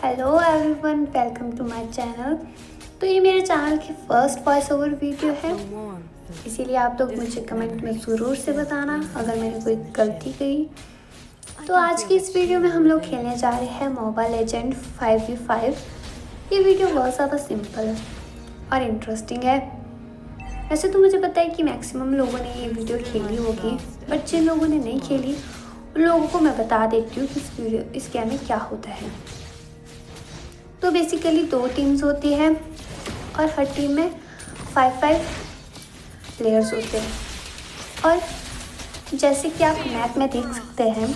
Hello everyone, welcome to my channel. तो ये मेरे चैनल की फर्स्ट वॉइस ओवर वीडियो है, इसीलिए आप लोग मुझे कमेंट में ज़रूर से बताना अगर मैंने कोई गलती करी। तो आज की इस वीडियो में हम लोग खेलने जा रहे हैं मोबाइल लेजेंड 5v5। ये वीडियो बहुत ज़्यादा सिंपल और इंटरेस्टिंग है। वैसे तो मुझे पता है कि मैक्सिमम लोगों ने ये वीडियो खेली होगी, बट जिन लोगों ने नहीं खेली उन लोगों को मैं बता देती हूँ कि इस गेम में क्या होता है। तो बेसिकली 2 टीम्स होती हैं और हर टीम में 5-5 प्लेयर्स होते हैं। और जैसे कि आप मैप में देख सकते हैं,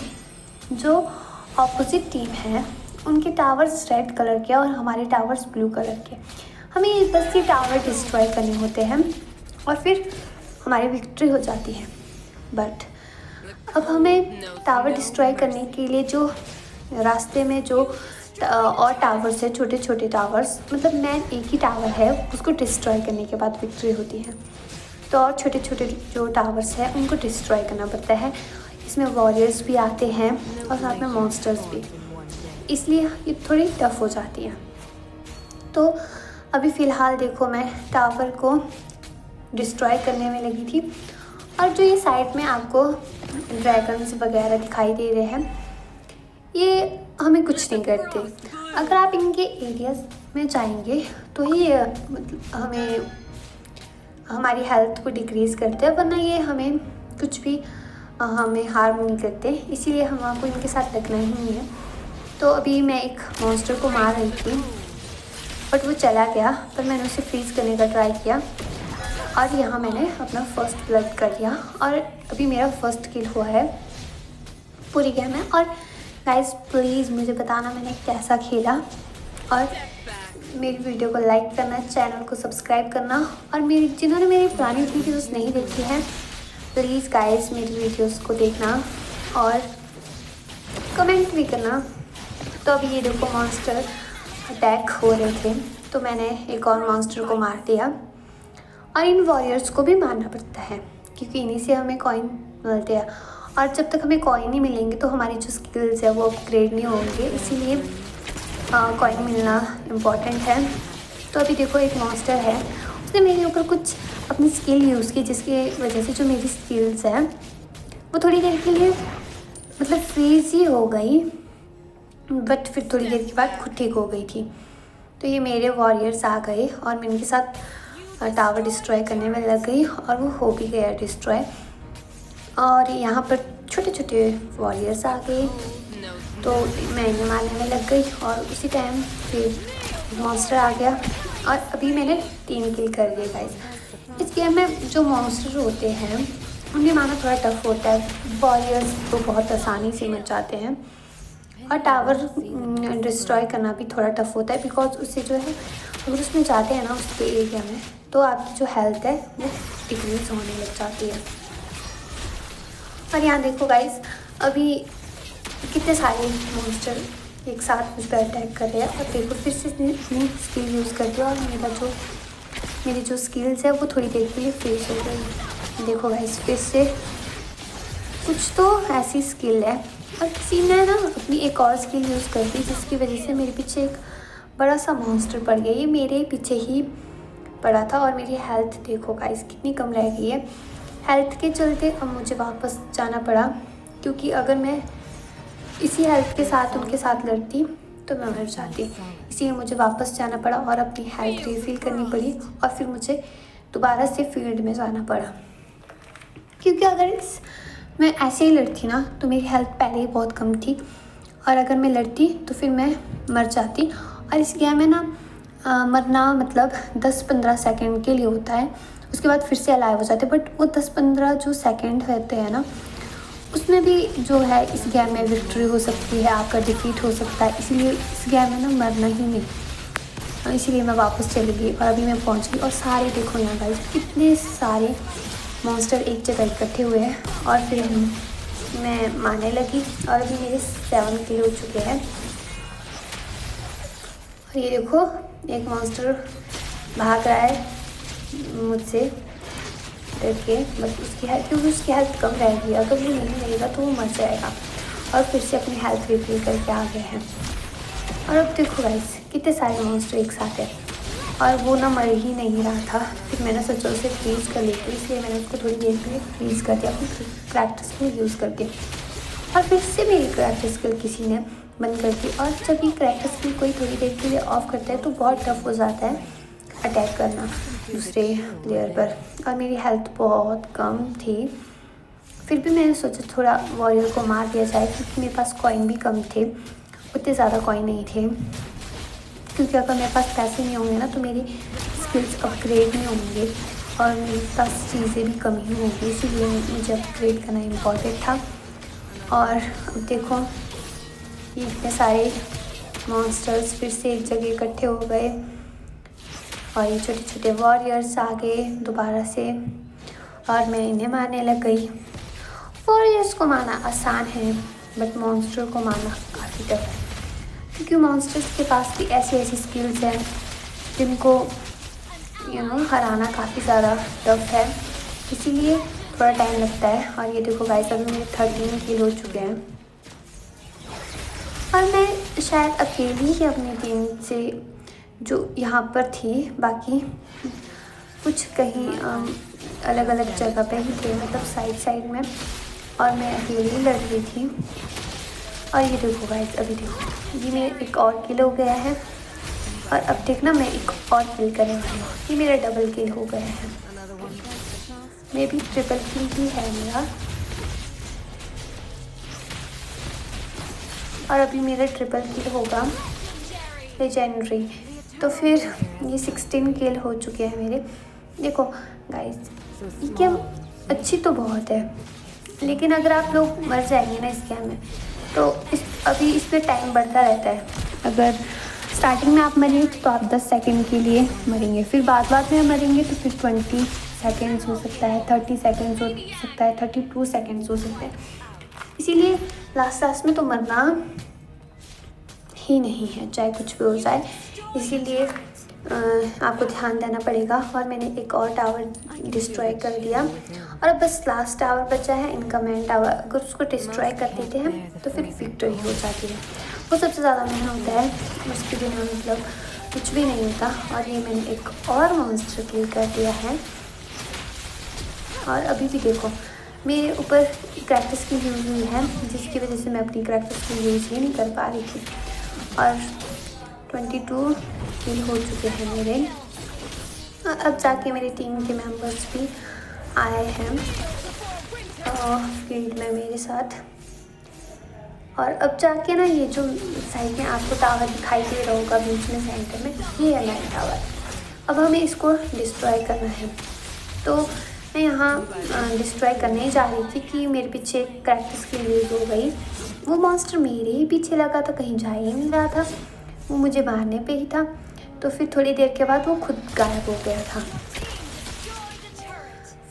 जो ऑपोजिट टीम है उनके टावर्स रेड कलर के और हमारे टावर्स ब्लू कलर के। हमें बस ये टावर डिस्ट्रॉय करने होते हैं और फिर हमारी विक्ट्री हो जाती है। बट अब हमें टावर डिस्ट्रॉय करने के लिए जो रास्ते में जो और टावर्स है, छोटे छोटे टावर्स, मतलब मेन एक ही टावर है, उसको डिस्ट्रॉय करने के बाद विक्ट्री होती है। तो और छोटे छोटे जो टावर्स हैं उनको डिस्ट्रॉय करना पड़ता है। इसमें वॉरियर्स भी आते हैं और साथ में मॉन्स्टर्स भी, इसलिए ये थोड़ी टफ हो जाती है। तो अभी फ़िलहाल देखो, मैं टावर को डिस्ट्रॉय करने में लगी थी। और जो ये साइड में आपको ड्रैगन्स वगैरह दिखाई दे रहे हैं, ये हमें कुछ नहीं करते। अगर आप इनके एरियाज में जाएंगे तो ही मतलब हमारी हेल्थ को डिक्रीज़ करते हैं, वरना ये हमें कुछ भी हमें हार्म नहीं करते। इसीलिए हमको इनके साथ लगना ही नहीं है। तो अभी मैं एक मॉन्स्टर को मार रही थी, बट वो चला गया, पर मैंने उसे फ्रीज़ करने का ट्राई किया और यहाँ मैंने अपना फर्स्ट ब्लड कर लिया। और अभी मेरा फर्स्ट किल हुआ है पूरी गेम में। और गाइस प्लीज़ मुझे बताना मैंने कैसा खेला, और मेरी वीडियो को लाइक करना, चैनल को सब्सक्राइब करना, और जिन्होंने मेरी पुरानी वीडियोस नहीं देखी हैं प्लीज़ गाइस मेरी वीडियोस को देखना और कमेंट भी करना। तो अभी ये देखो, मॉन्स्टर अटैक हो रहे थे तो मैंने एक और मॉन्स्टर को मार दिया। और इन वॉरियर्स को भी मारना पड़ता है क्योंकि इन्हीं से हमें कॉइन मिलते हैं, और जब तक हमें कॉइन नहीं मिलेंगे तो हमारी जो स्किल्स है वो अपग्रेड नहीं होंगे, इसीलिए कॉइन मिलना इम्पॉर्टेंट है। तो अभी देखो, एक मॉन्स्टर है, उसने मेरे ऊपर कुछ अपनी स्किल यूज़ की, जिसकी वजह से जो मेरी स्किल्स है वो थोड़ी देर के लिए मतलब फ्रीज ही हो गई, बट फिर थोड़ी देर के बाद खुद ठीक हो गई थी। तो ये मेरे वॉरियर्स आ गए और मैं इनके साथ टावर डिस्ट्रॉय करने में लग गई और वो हो भी गया डिस्ट्रॉय। और यहाँ पर छोटे छोटे वॉरियर्स आ गए तो मैं इन्हें मारने में लग गई और उसी टाइम फिर मॉन्स्टर आ गया और अभी मैंने 3 किल कर दिए गाइस। इस गेम में जो मॉन्स्टर होते हैं उन्हें मारना थोड़ा टफ होता है। वॉरियर्स तो बहुत आसानी से मर जाते हैं और टावर डिस्ट्रॉय करना भी थोड़ा टफ होता है, बिकॉज उससे जो है अगर उसमें जाते हैं ना उसके एरिया में, तो आपकी जो हेल्थ है वो डिक्रीज होने लग जाती है। और यहाँ देखो गाइस, अभी कितने सारे मॉन्स्टर एक साथ मुझ पर अटैक कर रहे हैं। और देखो फिर से अपनी स्किल यूज़ करती है और मेरी जो स्किल्स है वो थोड़ी देर के लिए फ्रीज हो गई। देखो गाइस, फिर से कुछ तो ऐसी स्किल है और किसी ने ना अपनी एक और स्किल यूज़ कर दी, जिसकी वजह से मेरे पीछे एक बड़ा सा मॉन्स्टर पड़ गया। ये मेरे पीछे ही पड़ा था और मेरी हेल्थ देखो गाइस कितनी कम रह गई है। हेल्थ के चलते अब मुझे वापस जाना पड़ा, क्योंकि अगर मैं इसी हेल्थ के साथ उनके साथ लड़ती तो मैं मर जाती। इसीलिए मुझे वापस जाना पड़ा और अपनी हेल्थ रिफिल करनी पड़ी और फिर मुझे दोबारा से फील्ड में जाना पड़ा, क्योंकि अगर मैं ऐसे ही लड़ती ना तो मेरी हेल्थ पहले ही बहुत कम थी, और अगर मैं लड़ती तो फिर मैं मर जाती। और इस गेम में ना मरना मतलब 10-15 सेकंड के लिए होता है, उसके बाद फिर से अलाइव हो जाते हैं। बट वो 10-15 जो सेकंड रहते हैं ना, उसमें भी जो है इस गेम में विक्ट्री हो सकती है, आपका डिफीट हो सकता है। इसीलिए इस गेम में ना मरना ही नहीं, और इसीलिए मैं वापस चली गई और अभी मैं पहुंच गई। और सारे देखो यहाँ गाइस कितने सारे मॉन्स्टर एक जगह इकट्ठे हुए हैं और फिर मैं मारने लगी और अभी मेरे 7 किल हो चुके हैं। और ये देखो, एक मॉन्स्टर भाग रहा है मुझसे करके, बट उसकी हेल्थ कम रहेगी। अगर वो नहीं रहेगा तो वो मर जाएगा। और फिर से अपनी हेल्थ रिफिल करके आ गए हैं। और अब देखो गाइस कितने सारे मॉन्स्टर एक साथ हैं और वो ना मर ही नहीं रहा था। फिर मैंने सोचा उसे फ्रीज़ कर लेती हूँ, इसलिए मैंने उसको थोड़ी देर के लिए फ्रीज़ कर दिया अपनी क्रैक्टर स्किल यूज़ करके। और फिर से मेरी क्रैक्टर स्किल किसी ने बंद कर दी। और जब ये क्रैक्टर स्किल कोई थोड़ी देर के लिए ऑफ करता है तो बहुत टफ हो जाता है अटैक करना दूसरे प्लेयर पर। और मेरी हेल्थ बहुत कम थी, फिर भी मैंने सोचा थोड़ा वॉरियर को मार दिया जाए, क्योंकि मेरे पास कॉइन भी कम थे, उतने ज़्यादा कॉइन नहीं थे। क्योंकि अगर मेरे पास पैसे नहीं होंगे ना तो मेरी स्किल्स अपग्रेड नहीं होंगे और मेरे पास चीज़ें भी कम ही होंगी, इसीलिए मुझे अपग्रेड करना इम्पोर्टेंट था। और अब देखो ये इतने सारे मॉन्स्टर्स फिर से एक जगह इकट्ठे हो गए और ये छोटे छोटे वॉरियर्स आ गए दोबारा से और मैं इन्हें मारने लग गई। वॉरियर्स को मारना आसान है बट मॉन्स्टर को मारना काफ़ी टफ है, क्योंकि मॉन्स्टर्स के पास भी ऐसी ऐसी स्किल्स हैं जिनको हराना काफ़ी ज़्यादा टफ है, इसीलिए थोड़ा टाइम लगता है। और ये देखो गाइस अभी मेरे 13 किल हो चुके हैं और मैं शायद अकेली ही अपनी टीम से जो यहाँ पर थी, बाकी कुछ कहीं अलग अलग जगह पे ही थे, मतलब साइड साइड में, और मैं अकेली लड़ रही थी। और ये देखो गाइस अभी देखो ये मेरा एक और किल हो गया है और अब देखना मैं एक और किल करने वाली हूँ। ये मेरा डबल किल हो गया है, मे भी ट्रिपल किल भी है मेरा। और अभी मेरा ट्रिपल किल होगा लेजेंडरी, तो फिर ये 16 किल हो चुके हैं मेरे। देखो गाइस ये गेम अच्छी तो बहुत है, लेकिन अगर आप लोग मर जाएंगे ना इस गेम में तो अभी इस पर टाइम बढ़ता रहता है। अगर स्टार्टिंग में आप मरेंगे तो आप 10 सेकंड के लिए मरेंगे, फिर बाद में मरेंगे तो फिर 20 सेकंड्स हो सकता है, 30 सेकंड्स हो सकता है, 32 सेकंड्स हो सकते हैं। इसीलिए लास्ट में तो मरना ही नहीं है, चाहे कुछ भी हो जाए, इसीलिए आपको ध्यान देना पड़ेगा। और मैंने एक और टावर डिस्ट्रॉय कर दिया और अब बस लास्ट टावर बचा है इनकमेंट टावर। अगर उसको डिस्ट्रॉय कर देते हैं तो फिर विक्ट्री हो जाती है, वो सबसे ज़्यादा मेहनत होता है, उसके बिना मतलब कुछ भी नहीं होता। और ये मैंने एक और मॉन्स्टर किल कर दिया है और अभी भी देखो मेरे ऊपर क्रैक्टर स्किल यूज़ हुई है, जिसकी वजह से मैं अपनी क्रैक्टर स्किल यूज़ ही नहीं कर पा रही थी। और 22 किल हो चुके हैं मेरे। अब जाके मेरी टीम के मेंबर्स भी आए हैं फील्ड में मेरे साथ। और अब जाके ना ये जो साइड में आपको टावर दिखाई दे रहा होगा बीच में सेंटर में, ये है मेरा टावर। अब हमें इसको डिस्ट्रॉय करना है, तो मैं यहाँ डिस्ट्रॉय करने ही जा रही थी कि मेरे पीछे क्रैक्टर स्किल यूज़ हो गई। वो मॉन्स्टर मेरे ही पीछे लगा था, कहीं जा ही नहीं रहा था, वो मुझे मारने पे ही था। तो फिर थोड़ी देर के बाद वो खुद गायब हो गया था।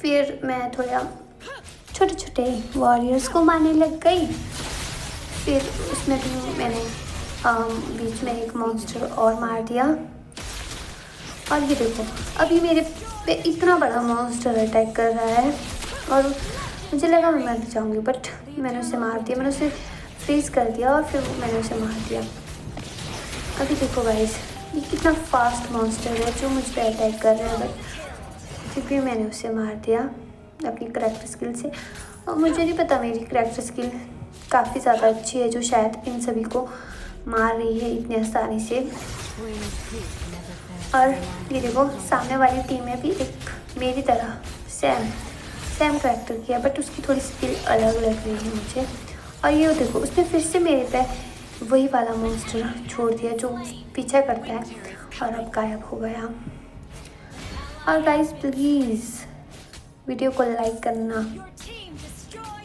फिर मैं थोड़ा छोटे छोटे वॉरियर्स को मारने लग गई। फिर उसमें भी मैंने बीच में एक मॉन्स्टर और मार दिया। और ये देखो अभी मेरे पे इतना बड़ा मॉन्स्टर अटैक कर रहा है और मुझे लगा मैं मर जाऊँगी, बट मैंने उसे मार दिया, मैंने उसे फ्रीज़ कर दिया और फिर मैंने उसे मार दिया। अभी देखो गाइस ये कितना फास्ट मॉन्स्टर है जो मुझ पे अटैक कर रहा है, बट फिर भी मैंने उसे मार दिया अपनी क्रैक्टर स्किल से। और मुझे नहीं पता मेरी क्रैक्टर स्किल काफ़ी ज़्यादा अच्छी है जो शायद इन सभी को मार रही है इतनी आसानी से। और ये देखो सामने वाली टीम में भी एक मेरी तरह सेम क्रैक्टर किया, बट उसकी थोड़ी स्किल अलग लग रही है मुझे। और ये देखो उसने फिर से मेरे पे वही वाला मॉन्स्टर छोड़ दिया जो पीछा करता है और अब गायब हो गया। और गाइस प्लीज़ वीडियो को लाइक करना।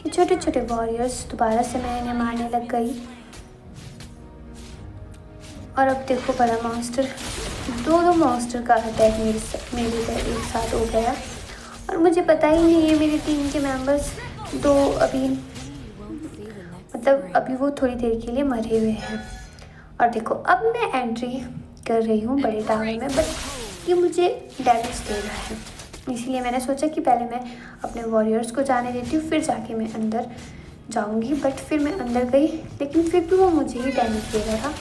ये छोटे छोटे वॉरियर्स दोबारा से मैं इन्हें मारने लग गई। और अब देखो बड़ा मॉन्स्टर, दो मॉन्स्टर का अटैक मेरे पे एक साथ हो गया और मुझे पता ही नहीं है मेरी टीम के मेंबर्स दो अभी वो थोड़ी देर के लिए मरे हुए हैं। और देखो अब मैं एंट्री कर रही हूँ बड़े टावर में, बट ये मुझे डैमेज दे रहा है, इसलिए मैंने सोचा कि पहले मैं अपने वॉरियर्स को जाने देती हूँ, फिर जाके मैं अंदर जाऊँगी। बट फिर मैं अंदर गई, लेकिन फिर भी वो मुझे ही डैमेज दे रहा था।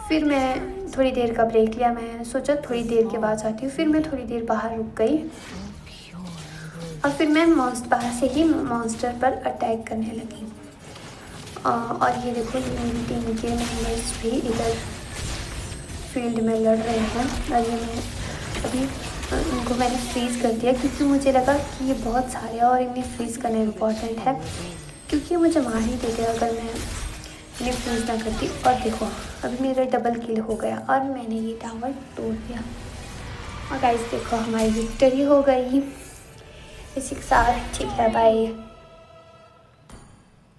फिर मैं थोड़ी देर का ब्रेक लिया, मैं सोचा थोड़ी देर के बाद आती हूँ। फिर मैं थोड़ी देर बाहर रुक गई और फिर मैं बाहर से ही मॉन्स्टर पर अटैक करने लगी। और ये देखो, ये मेरी टीम के मेंबर्स भी इधर फील्ड में लड़ रहे हैं और ये मैं अभी इनको मैंने फ्रीज़ कर दिया क्योंकि मुझे लगा कि ये बहुत सारे हैं और इन्हें फ्रीज़ करना इम्पोर्टेंट है, क्योंकि ये मुझे मार ही देते अगर मैं इन्हें फ्रीज़ ना करती। और देखो, अभी मेरा डबल किल हो गया और मैंने ये टावर तोड़ दिया। और गाइस देखो, हमारी विक्ट्री हो गई इसी के साथ। ठीक है, बाय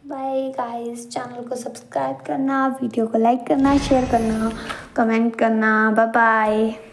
बाय गाइस। चैनल को सब्सक्राइब करना, वीडियो को लाइक करना, शेयर करना, कमेंट करना। Bye bye.